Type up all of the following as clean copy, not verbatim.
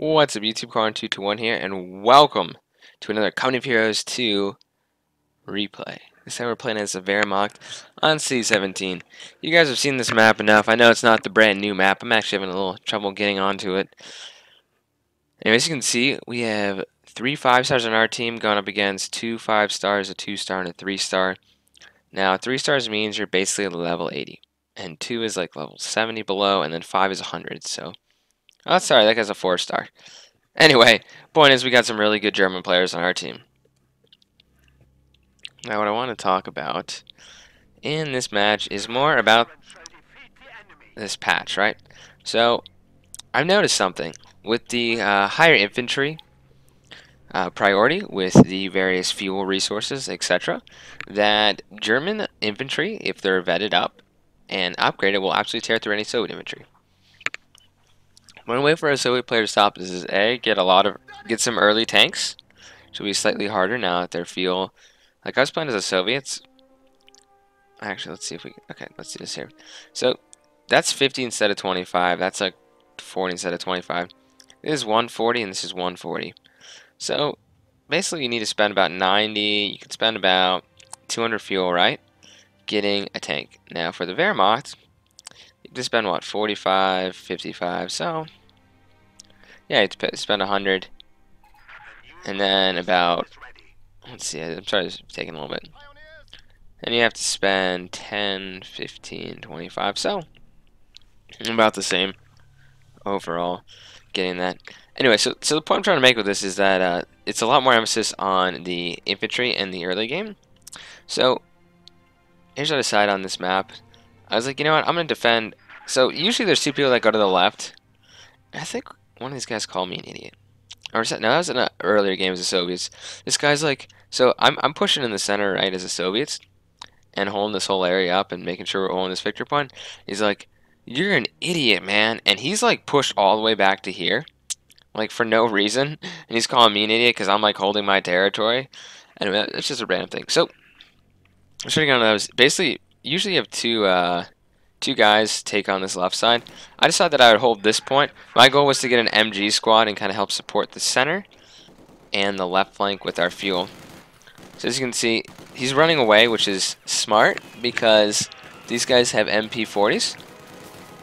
What's up, YouTube? Caller221 here, and welcome to another Company of Heroes 2 replay. This time we're playing as the Wehrmacht on C-17. You guys have seen this map enough. I know it's not the brand new map. I'm actually having a little trouble getting onto it. Anyway, as you can see, we have 3 5-stars on our team going up against 2 5-stars, a 2-star, and a 3-star. Now, 3 stars means you're basically at level 80, and 2 is like level 70 below, and then 5 is 100, so... Oh, sorry, that guy's a 4-star. Anyway, point is we got some really good German players on our team. Now what I want to talk about in this match is more about this patch, right? So, I've noticed something. With the higher infantry priority, with the various fuel resources, etc., that German infantry, if they're vetted up and upgraded, will absolutely tear through any Soviet infantry. One way for a Soviet player to stop this is A, get some early tanks. Should be slightly harder now that their fuel. Like I was playing as the Soviets. Actually, let's see if we can. Okay, let's do this here. So that's 50 instead of 25. That's like 40 instead of 25. This is 140 and this is 140. So basically, you need to spend about 90. You can spend about 200 fuel, right? Getting a tank. Now for the Wehrmacht, you can spend what, 45, 55. So yeah, you have to spend 100. And then about, let's see, I'm sorry, it's taking a little bit. And you have to spend 10, 15, 25, so about the same overall getting that. Anyway, so the point I'm trying to make with this is that it's a lot more emphasis on the infantry in the early game. So here's what I decided on this map. I was like, you know what, I'm going to defend. So usually there's two people that go to the left. I think one of these guys called me an idiot. Or no, that was in an earlier game as the Soviets. This guy's like, so I'm pushing in the center, right, as the Soviets, and holding this whole area up and making sure we're holding this victory point. He's like, you're an idiot, man. And he's like pushed all the way back to here, like for no reason. And he's calling me an idiot because I'm like holding my territory. Anyway, it's just a random thing. So, I'm showing you on those. Basically, usually you have two guys take on this left side. I decided that I would hold this point. My goal was to get an MG squad and kind of help support the center and the left flank with our fuel. So as you can see, he's running away, which is smart because these guys have MP40s.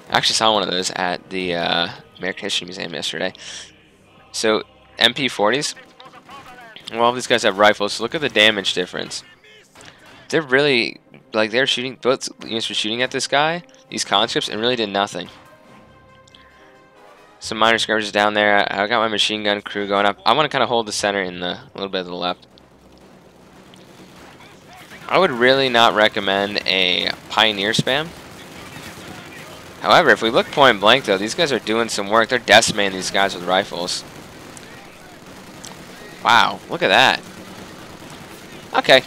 I actually saw one of those at the American History Museum yesterday. So MP40s. Well, all these guys have rifles, so look at the damage difference. They're really, like, they're shooting, both units were shooting at this guy, these conscripts, and really did nothing. Some minor skirmishes down there. I got my machine gun crew going up. I want to kind of hold the center in a little bit to the left. I would really not recommend a pioneer spam. However, if we look point blank, though, these guys are doing some work. They're decimating these guys with rifles. Wow, look at that. Okay.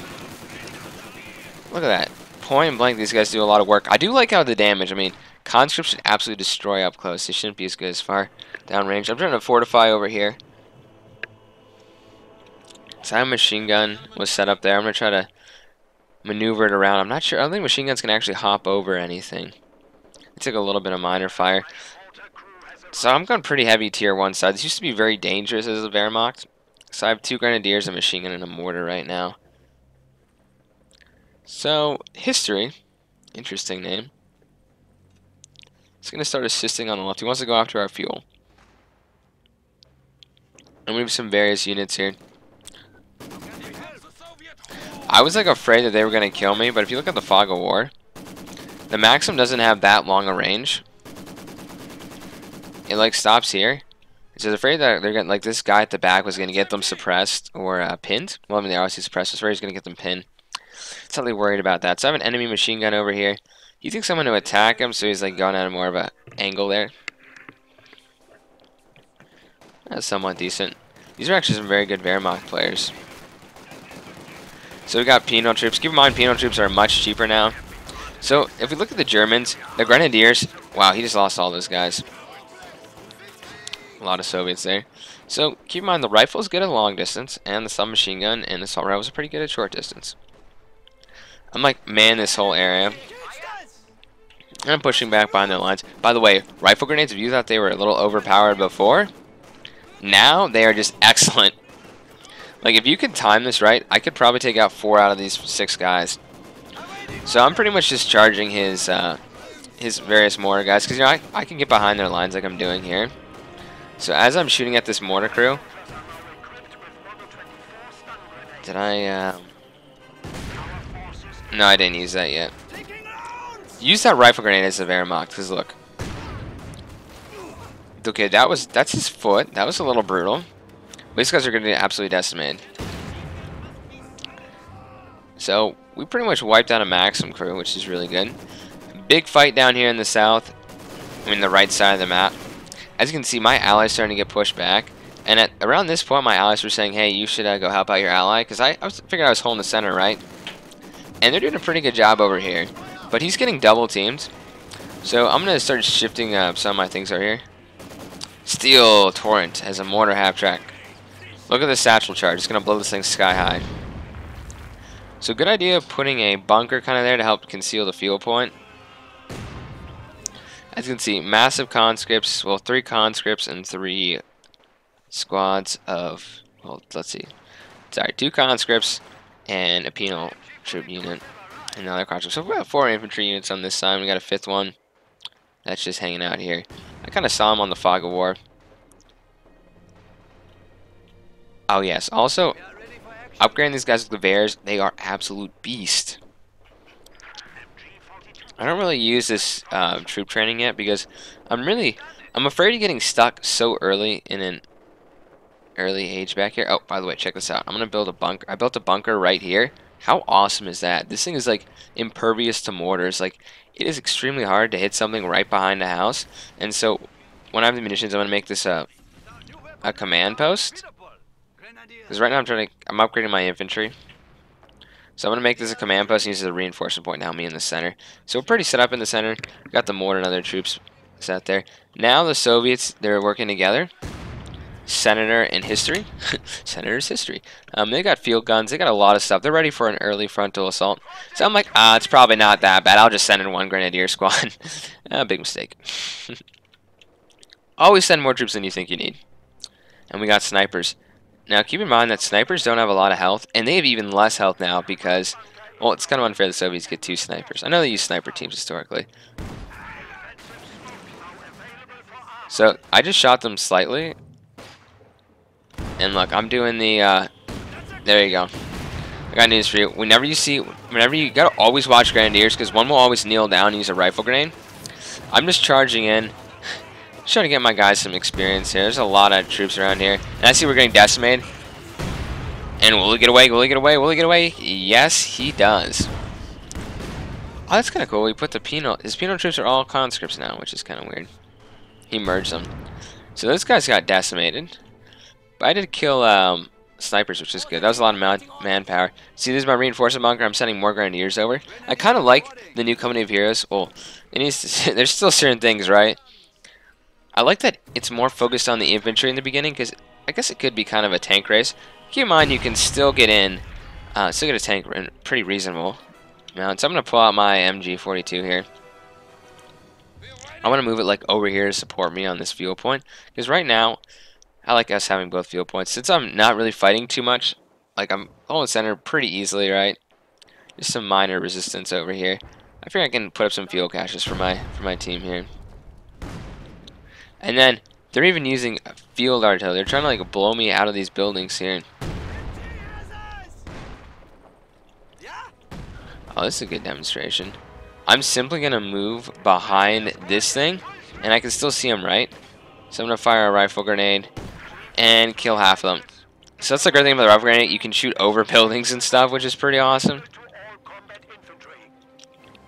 Look at that. Point blank, these guys do a lot of work. I do like how the damage, I mean, conscripts should absolutely destroy up close. They shouldn't be as good as far downrange. I'm trying to fortify over here. So I have a machine gun was set up there. I'm going to try to maneuver it around. I'm not sure. I don't think machine guns can actually hop over anything. It took a little bit of minor fire. So I'm going pretty heavy tier 1 side. This used to be very dangerous as a Wehrmacht. So I have 2 grenadiers, a machine gun, and a mortar right now. So, history, interesting name. He's going to start assisting on the left. He wants to go after our fuel. And we have some various units here. I was like afraid that they were going to kill me, but if you look at the Fog of War, the Maxim doesn't have that long a range. It like stops here. So I was afraid that they're going to, like, this guy at the back was going to get them suppressed or pinned. Well, I mean, they're obviously suppressed. I was afraid he's going to get them pinned. Totally worried about that. So I have an enemy machine gun over here. He thinks I'm going to attack him, so he's like going at more of an angle there. That's somewhat decent. These are actually some very good Wehrmacht players. So we got penal troops. Keep in mind, penal troops are much cheaper now. So if we look at the Germans, the Grenadiers, wow, he just lost all those guys. A lot of Soviets there. So keep in mind, the rifle is good at long distance, and the submachine gun and the assault rifles are pretty good at short distance. I'm like, man, this whole area. And I'm pushing back behind their lines. By the way, rifle grenades, if you thought they were a little overpowered before, Now they are just excellent. Like, if you could time this right, I could probably take out 4 out of these 6 guys. So I'm pretty much just charging his various mortar guys, because, you know, I can get behind their lines like I'm doing here. So as I'm shooting at this mortar crew, did I, no, I didn't use that yet. Use that rifle grenade as a Wehrmacht, because look. Okay, that's his foot. That was a little brutal. These guys are going to get absolutely decimated. So, we pretty much wiped out a Maxim crew, which is really good. Big fight down here in the south. I mean, the right side of the map. As you can see, my allies starting to get pushed back. And at around this point, my allies were saying, hey, you should go help out your ally. Because I figured I was holding the center, right? And they're doing a pretty good job over here. But he's getting double teamed. So, I'm going to start shifting some of my things over here. Steel Torrent has a mortar half-track. Look at the satchel charge. It's going to blow this thing sky high. So good idea of putting a bunker kind of there to help conceal the fuel point. As you can see, massive conscripts. Well, 3 conscripts and 3 squads of... Well, let's see. Sorry, 2 conscripts and a penal troop unit. And another conscript. So we got 4 infantry units on this side. We got a 5th one. That's just hanging out here. I kind of saw him on the fog of war. Oh yes, also upgrading these guys with the Gevers, they are absolute beast. I don't really use this troop training yet because I'm afraid of getting stuck so early in an early age back here. Oh, by the way, check this out. I'm gonna build a bunker. I built a bunker right here. How awesome is that? This thing is like impervious to mortars. Like, it is extremely hard to hit something right behind the house. And so when I have the munitions, I'm gonna make this a command post. Because right now I'm upgrading my infantry. So I'm going to make this a command post and use it as a reinforcement point now, me in the center. So we're pretty set up in the center. Got the mortar and other troops set there. Now the Soviets, they're working together. Senator and history. Senator's history. They got field guns. They got a lot of stuff. They're ready for an early frontal assault. So I'm like, it's probably not that bad. I'll just send in 1 grenadier squad. Big mistake. Always send more troops than you think you need. And we got snipers. Now, keep in mind that snipers don't have a lot of health, and they have even less health now because, well, it's kind of unfair the Soviets get 2 snipers. I know they use sniper teams historically. So, I just shot them slightly. And look, I'm doing the, there you go. I got news for you. Whenever you gotta always watch Grenadiers, because one will always kneel down and use a rifle grenade. I'm just charging in. Trying to get my guys some experience here. There's a lot of troops around here. And I see we're getting decimated. And will he get away? Will he get away? Will he get away? Yes, he does. Oh, that's kind of cool. We put the penal. His penal troops are all conscripts now, which is kind of weird. He merged them. So those guys got decimated. But I did kill snipers, which is good. That was a lot of manpower. See, this is my reinforcement bunker. I'm sending more grenadiers over. I kind of like the new company of heroes. Well, it needs to, there's still certain things, right? I like that it's more focused on the infantry in the beginning, because I guess it could be kind of a tank race. Keep in mind, you can still get in, still get a tank in pretty reasonable amount. So I'm going to pull out my MG42 here. I want to move it like over here to support me on this fuel point, because right now, I like us having both fuel points. Since I'm not really fighting too much, like I'm holding center pretty easily, right? Just some minor resistance over here. I figure I can put up some fuel caches for my team here. And then they're even using field artillery. They're trying to like blow me out of these buildings here. Oh, this is a good demonstration. I'm simply gonna move behind this thing, and I can still see them, right? So I'm gonna fire a rifle grenade and kill half of them. So that's the great thing about the rifle grenade. You can shoot over buildings and stuff, which is pretty awesome.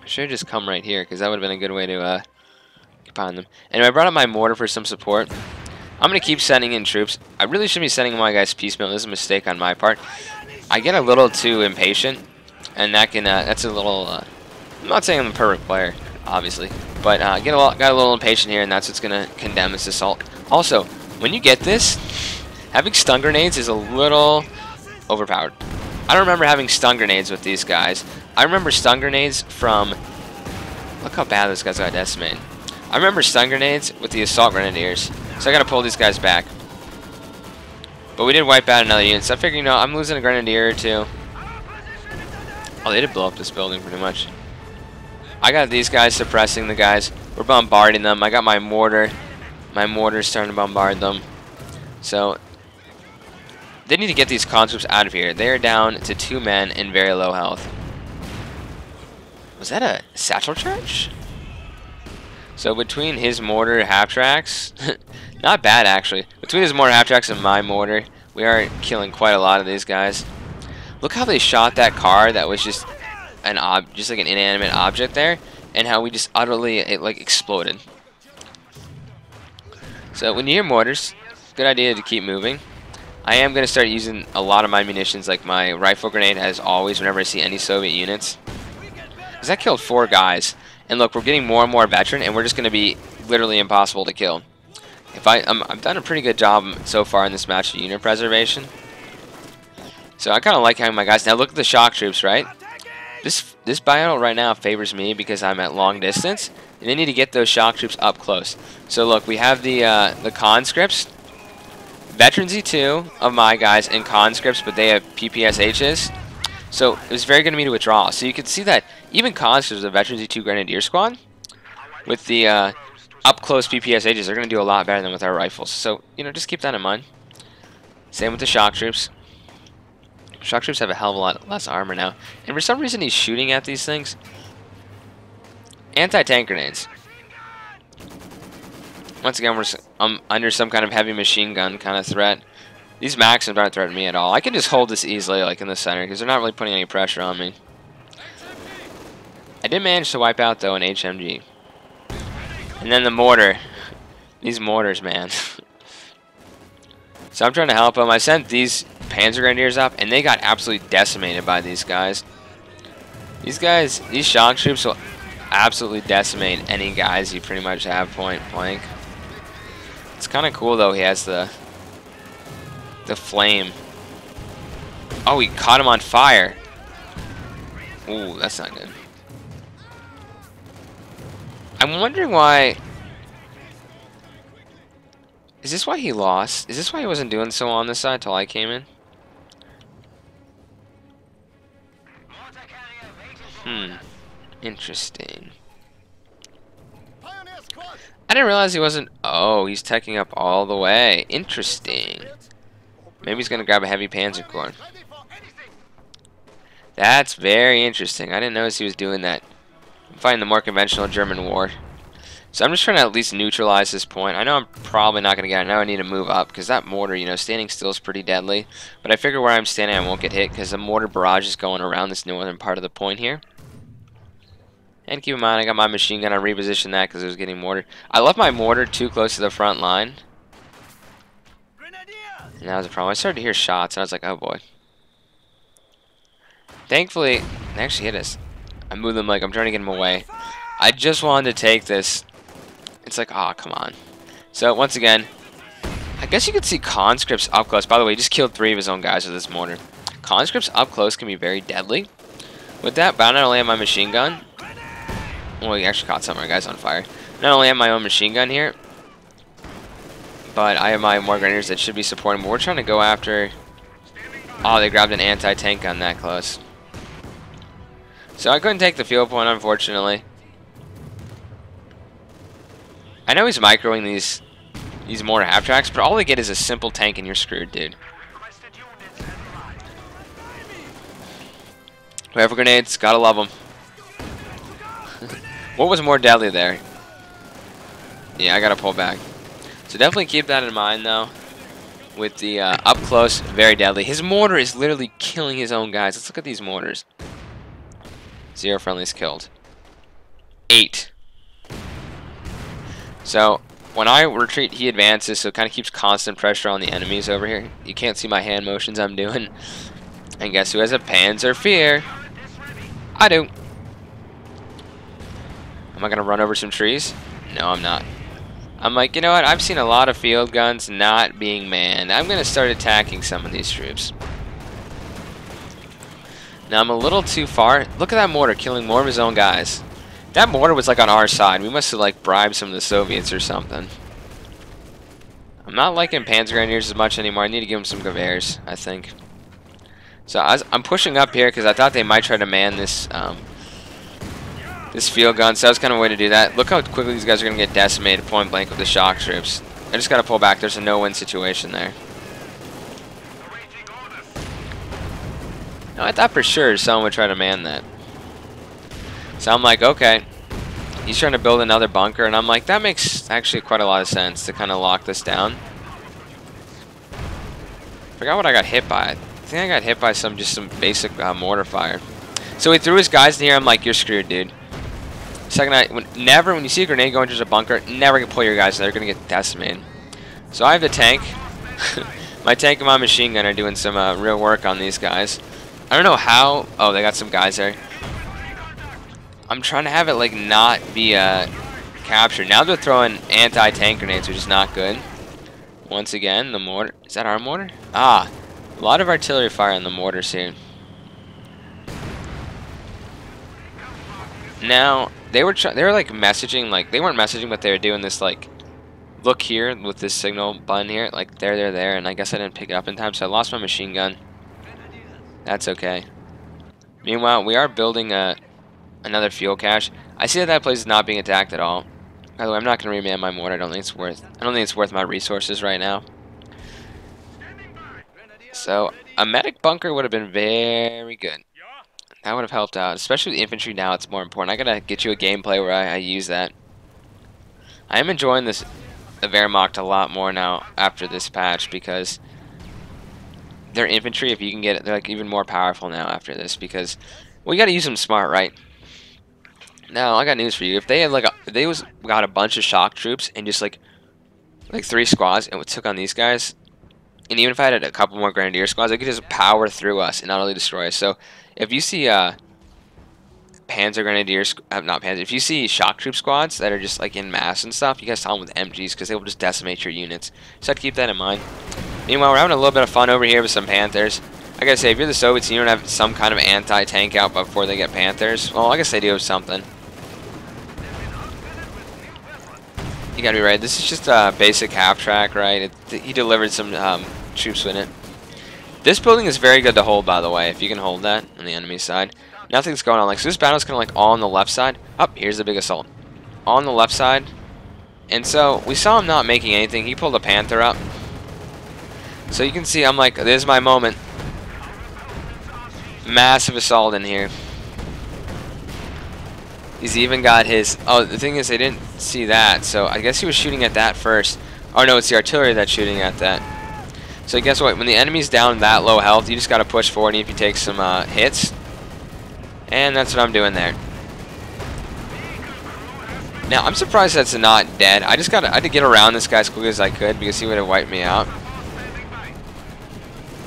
I should have just come right here, because that would have been a good way to behind them. Anyway, I brought up my mortar for some support. I'm going to keep sending in troops. I really shouldn't be sending my guys piecemeal. This is a mistake on my part. I get a little too impatient, and that can that's a little I'm not saying I'm a perfect player, obviously, but got a little impatient here, and that's what's going to condemn this assault. Also, when you get this, having stun grenades is a little overpowered. I don't remember having stun grenades with these guys. I remember stun grenades from, look how bad this guy's got decimated. I remember stun grenades with the assault grenadiers, so I gotta pull these guys back. But we did wipe out another unit, so I figured, you know, I'm losing a grenadier or two. Oh, they did blow up this building pretty much. I got these guys suppressing the guys. We're bombarding them. I got my mortar. My mortar's starting to bombard them. So, they need to get these conscripts out of here. They're down to 2 men and very low health. Was that a satchel charge? So between his mortar half-tracks, not bad actually. Between his mortar half-tracks and my mortar, we are killing quite a lot of these guys. Look how they shot that car that was just just like an inanimate object there, and how we just utterly exploded. So when you hear mortars, good idea to keep moving. I am going to start using a lot of my munitions, like my rifle grenade as always whenever I see any Soviet units. Because that killed 4 guys. And look, we're getting more and more veteran, and we're just going to be literally impossible to kill. I've done a pretty good job so far in this match of unit preservation. So I kind of like having my guys. Now look at the shock troops, right? This battle right now favors me because I'm at long distance, and they need to get those shock troops up close. So look, we have the conscripts, veterans E2 of my guys, and conscripts, but they have PPSHs. So it was very good of me to withdraw. So you can see that even conscripts, the veterans E2 Grenadier Squad, with the up-close PPSHs, they're going to do a lot better than with our rifles. So, you know, just keep that in mind. Same with the shock troops. Shock troops have a hell of a lot less armor now. And for some reason he's shooting at these things. Anti-tank grenades. Once again, I'm under some kind of heavy machine gun kind of threat. These Maxims aren't threatening me at all. I can just hold this easily, like in the center, because they're not really putting any pressure on me. I did manage to wipe out, though, an HMG. And then the mortar. These mortars, man. So I'm trying to help them. I sent these Panzer Grenadiers up, and they got absolutely decimated by these guys. These shock troops will absolutely decimate any guys you pretty much have point blank. It's kind of cool, though. He has the flame. Oh, he caught him on fire. Ooh, that's not good. I'm wondering why. Is this why he lost? Is this why he wasn't doing so on this side till I came in? Interesting. I didn't realize he wasn't. Oh, he's teching up all the way. Interesting. Maybe he's gonna grab a heavy Panzer Corps. That's very interesting. I didn't notice he was doing that. I'm fighting the more conventional German war. So I'm just trying to at least neutralize this point. I know I'm probably not going to get it. Now I need to move up because that mortar, you know, standing still is pretty deadly. But I figure where I'm standing I won't get hit because the mortar barrage is going around this northern part of the point here. And keep in mind, I got my machine gun. I repositioned that because it was getting mortared. I left my mortar too close to the front line. And that was a problem. I started to hear shots, and I was like, oh boy. Thankfully, they actually hit us. I moved them like I'm trying to get them away. I just wanted to take this. It's like, oh, come on. So, once again, I guess you could see conscripts up close. By the way, he just killed 3 of his own guys with this mortar. Conscripts up close can be very deadly. With that, but I not only have my machine gun. Well, he actually caught some of our guys on fire. Not only have my own machine gun here, but I have my more grenadiers that should be supporting. But we're trying to go after. Oh, they grabbed an anti-tank gun that close. So I couldn't take the field point, unfortunately. I know he's microing these mortar half-tracks, but all they get is a simple tank and you're screwed, dude. Rifle grenades, gotta love them. What was more deadly there? Yeah, I gotta pull back. So definitely keep that in mind, though. With the up close, very deadly. His mortar is literally killing his own guys. Let's look at these mortars. 0 friendlies killed. 8. So when I retreat, he advances, so it kind of keeps constant pressure on the enemies over here. You can't see my hand motions I'm doing. And guess who has a Panzer Fear? I do. Am I going to run over some trees? No, I'm not. I'm like, you know what? I've seen a lot of field guns not being manned. I'm going to start attacking some of these troops. Now, I'm a little too far. Look at that mortar killing more of his own guys. That mortar was like on our side. We must have like bribed some of the Soviets or something. I'm not liking Panzer Grenadiers as much anymore. I need to give them some Gewehren, I think. So I'm pushing up here because I thought they might try to man this this field gun. So that was kind of a way to do that. Look how quickly these guys are going to get decimated point blank with the shock troops. I just got to pull back. There's a no-win situation there. No, I thought for sure someone would try to man that. So I'm like, okay. He's trying to build another bunker, and I'm like, that makes actually quite a lot of sense to kind of lock this down. Forgot what I got hit by. I think I got hit by some basic mortar fire. So he threw his guys in here. I'm like, you're screwed, dude. When you see a grenade going into a bunker, never can pull your guys in. They're gonna get decimated. So I have the tank. My tank and my machine gun are doing some real work on these guys. I don't know how. Oh, they got some guys there. I'm trying to have it like not be captured. Now they're throwing anti-tank grenades, which is not good. Once again, the mortar. Is that our mortar? Ah, a lot of artillery fire on the mortars here. Now they were like messaging, like they weren't messaging, but they were doing this like, look here with this signal button here, like there, and I guess I didn't pick it up in time, so I lost my machine gun. That's okay. Meanwhile, we are building another fuel cache. I see that place is not being attacked at all. By the way, I'm not going to reman my mortar. I don't think it's worth my resources right now. So a medic bunker would have been very good. That would have helped out, especially with the infantry. Now it's more important. I gotta get you a gameplay where I use that. I am enjoying the Wehrmacht a lot more now after this patch because their infantry, if you can get it, they're like even more powerful now after this because we got to use them smart, right? Now I got news for you. If they had like got a bunch of shock troops and just like 3 squads and took on these guys, and even if I had a couple more grenadier squads, they could just power through us and not only destroy us. So if you see Panzer Grenadiers, not Panzer, if you see shock troop squads that are just like in mass and stuff, you guys tell them with MGs because they will just decimate your units. So I'd keep that in mind. Meanwhile, we're having a little bit of fun over here with some Panthers. I gotta say, if you're the Soviets and you don't have some kind of anti-tank out before they get Panthers, well, I guess they do have something. You gotta be right. This is just a basic half track, right? He delivered some troops with it. This building is very good to hold, by the way, if you can hold that on the enemy side. Nothing's going on. Like, so this battle's kind of like all on the left side. Oh, here's the big assault. All on the left side. And so we saw him not making anything. He pulled a Panther up. So you can see, I'm like, this is my moment. Massive assault in here. He's even got his... Oh, the thing is, they didn't see that. So I guess he was shooting at that first. Oh, no, it's the artillery that's shooting at that. So guess what? When the enemy's down that low health, you just got to push forward if you take some hits. And that's what I'm doing there. Now, I'm surprised that's not dead. I had to get around this guy as quickly as I could because he would have wiped me out.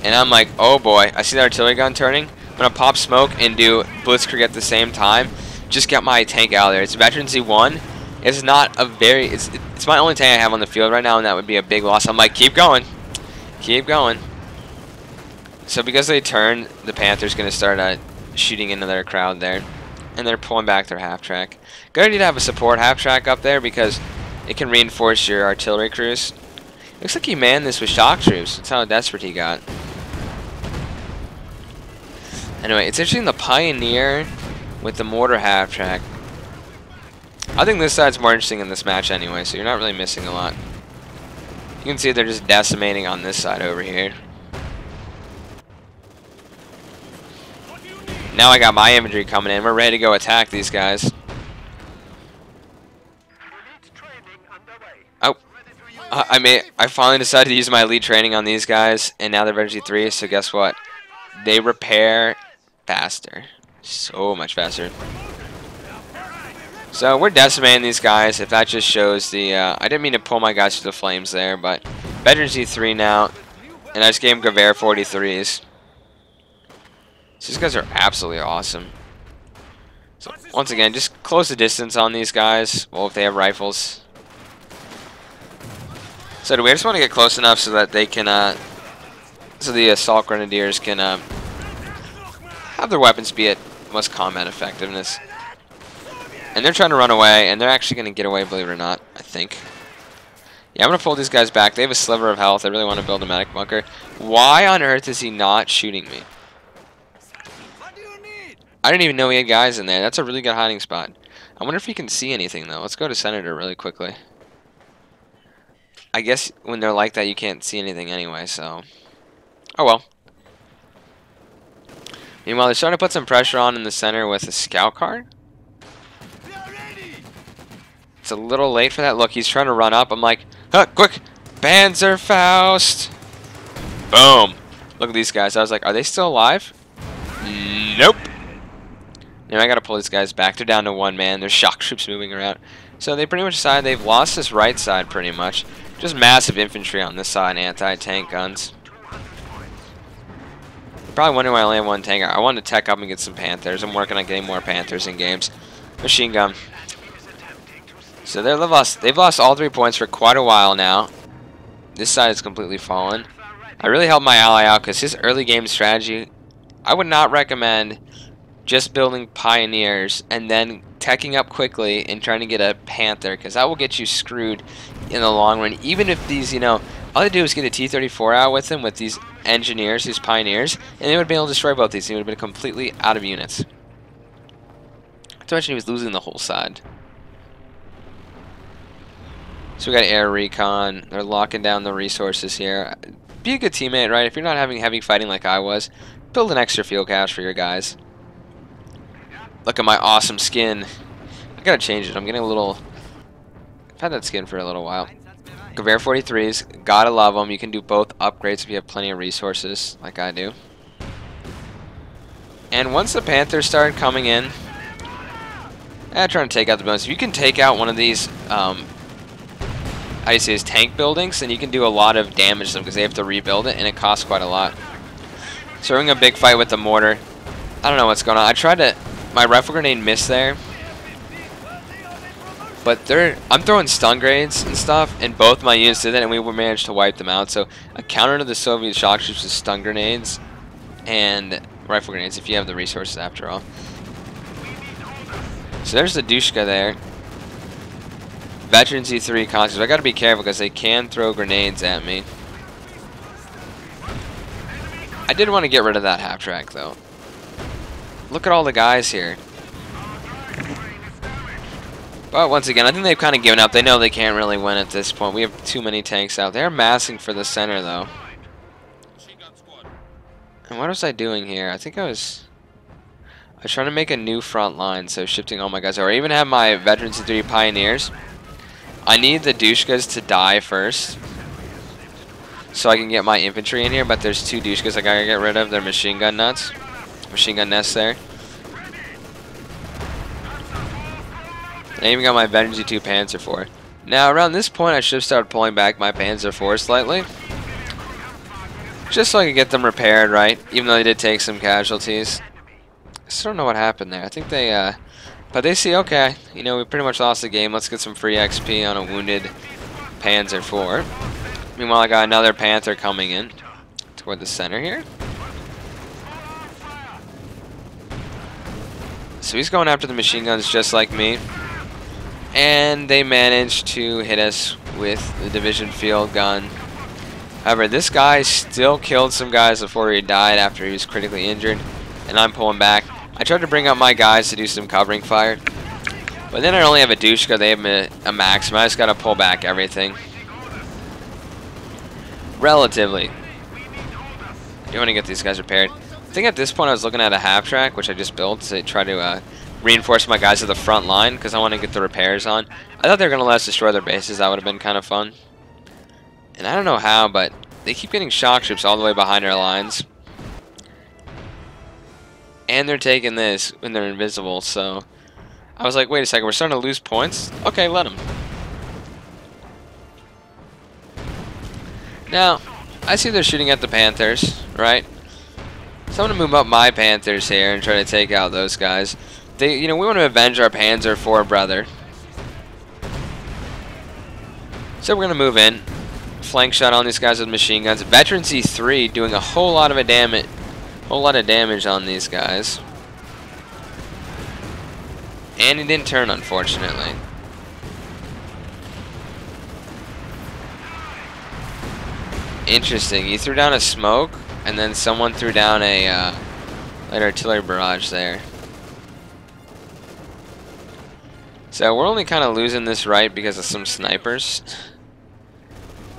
And I'm like, oh boy, I see the artillery gun turning. I'm going to pop smoke and do blitzkrieg at the same time. Just get my tank out of there. It's Veteran Z1. It's not a very... It's my only tank I have on the field right now, and that would be a big loss. I'm like, keep going. Keep going. So because they turned, the Panther's going to start shooting into their crowd there. And they're pulling back their half-track. Good idea to have a support half-track up there because it can reinforce your artillery crews. Looks like he manned this with shock troops. That's how desperate he got. Anyway, it's interesting the Pioneer with the mortar half-track. I think this side's more interesting in this match anyway, so you're not really missing a lot. You can see they're just decimating on this side over here. Now I got my infantry coming in. We're ready to go attack these guys. Oh, I finally decided to use my elite training on these guys, and now they're Veteran 3. So guess what? They repair faster, so much faster. So we're decimating these guys. If that just shows the, I didn't mean to pull my guys through the flames there, but Veteran Z3 now, and I just gave him Gewehr 43s. So these guys are absolutely awesome. So once again, just close the distance on these guys. Well, if they have rifles. So do we just want to get close enough so that they can, so the assault grenadiers can have their weapons be at most combat effectiveness. And they're trying to run away, and they're actually going to get away, believe it or not, I think. Yeah, I'm going to pull these guys back. They have a sliver of health. I really want to build a medic bunker. Why on earth is he not shooting me? I didn't even know he had guys in there. That's a really good hiding spot. I wonder if he can see anything, though. Let's go to Senator really quickly. I guess when they're like that, you can't see anything anyway, so... Oh, well. Meanwhile, they're starting to put some pressure on in the center with a scout car. It's a little late for that. Look, he's trying to run up. I'm like, huh, quick! Panzerfaust! Boom! Look at these guys. I was like, are they still alive? Nope! Now I gotta pull these guys back. They're down to one man. There's shock troops moving around. So they pretty much decided they've lost this right side pretty much. Just massive infantry on this side, anti-tank guns. You're probably wondering why I only have one tank. I wanted to tech up and get some Panthers. I'm working on getting more Panthers in games. Machine gun. So they've lost all 3 points for quite a while now. This side is completely fallen. I really helped my ally out because his early game strategy, I would not recommend just building Pioneers and then teching up quickly and trying to get a Panther, because that will get you screwed in the long run. Even if these, you know, all they do is get a T-34 out with them, with these engineers, these Pioneers, and they would be able to destroy both these. He would have been completely out of units. Not to mention he was losing the whole side. So we got air recon. They're locking down the resources here. Be a good teammate, right? If you're not having heavy fighting like I was, build an extra fuel cache for your guys. Look at my awesome skin. I gotta change it. I'm getting a little... I've had that skin for a little while. Gewehr 43s. Gotta love them. You can do both upgrades if you have plenty of resources, like I do. And once the Panthers started coming in... trying to take out the bonus. If you can take out one of these... how do you say his tank buildings, then you can do a lot of damage to them because they have to rebuild it, and it costs quite a lot. So we're in a big fight with the mortar. I don't know what's going on. I tried to... My rifle grenade missed there. But I'm throwing stun grenades and stuff, and both my units did that, and we managed to wipe them out. So a counter to the Soviet shock troops is stun grenades and rifle grenades, if you have the resources after all. So there's the Dushka there. Veteran Z3 conscripts. I gotta be careful because they can throw grenades at me. I did want to get rid of that half track though. Look at all the guys here. But once again, I think they've kind of given up. They know they can't really win at this point. We have too many tanks out. They're massing for the center though. And what was I doing here? I think I was trying to make a new front line, so shifting all my guys over. I even have my Veterans of 3 Pioneers. I need the Dushkas to die first, so I can get my infantry in here, but there's 2 Dushkas I gotta get rid of. They're machine gun nuts. Machine gun nests there. I even got my Veterans of 2 Panzer IV. Now, around this point, I should have started pulling back my Panzer IV slightly, just so I could get them repaired, right? Even though they did take some casualties. I still don't know what happened there. I think they, but they see, okay, you know, we pretty much lost the game. Let's get some free XP on a wounded Panzer IV. Meanwhile, I got another Panther coming in toward the center here. So he's going after the machine guns just like me. And they managed to hit us with the division field gun. However, this guy still killed some guys before he died after he was critically injured. And I'm pulling back. I tried to bring up my guys to do some covering fire. But then I only have a Dushka. They have a maximum. I just got to pull back everything. Relatively. I do want to get these guys repaired. I think at this point I was looking at a half track, which I just built to try to reinforce my guys to the front line because I want to get the repairs on. I thought they were going to let us destroy their bases. That would have been kind of fun. And I don't know how, but they keep getting shock troops all the way behind our lines. And they're taking this when they're invisible, so I was like, wait a second, we're starting to lose points? Okay, let them. Now, I see they're shooting at the Panthers, right? So I'm going to move up my Panthers here and try to take out those guys. We want to avenge our Panzer IV brother. So we're going to move in. Flank shot on these guys with machine guns. Veteran C3 doing a whole lot of damage on these guys. And he didn't turn, unfortunately. Interesting. You threw down a smoke, and then someone threw down a light artillery barrage there. So we're only kind of losing this right because of some snipers.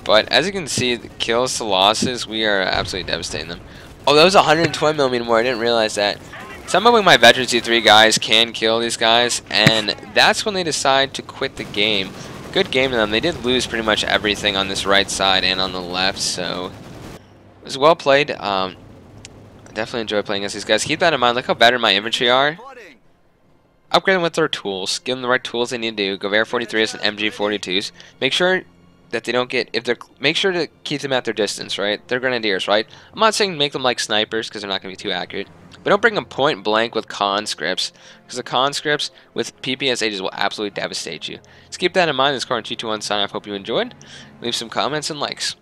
But as you can see, the kills to losses, we are absolutely devastating them. Oh, that was 120mm more. I didn't realize that. Some of my Veteran C3 guys can kill these guys, and that's when they decide to quit the game. Good game to them. They did lose pretty much everything on this right side and on the left, so it was well played. Definitely enjoy playing against these guys. Keep that in mind. Look how better my infantry are. Upgrade them with their tools. Give them the right tools they need to do. Gewehr 43s and MG 42s. Make sure that they don't get, make sure to keep them at their distance, right? They're grenadiers, right? I'm not saying make them like snipers because they're not going to be too accurate. But don't bring them point blank with conscripts, because the conscripts with PPSHs will absolutely devastate you. Just keep that in mind. This is Car 221 sign off. Hope you enjoyed. Leave some comments and likes.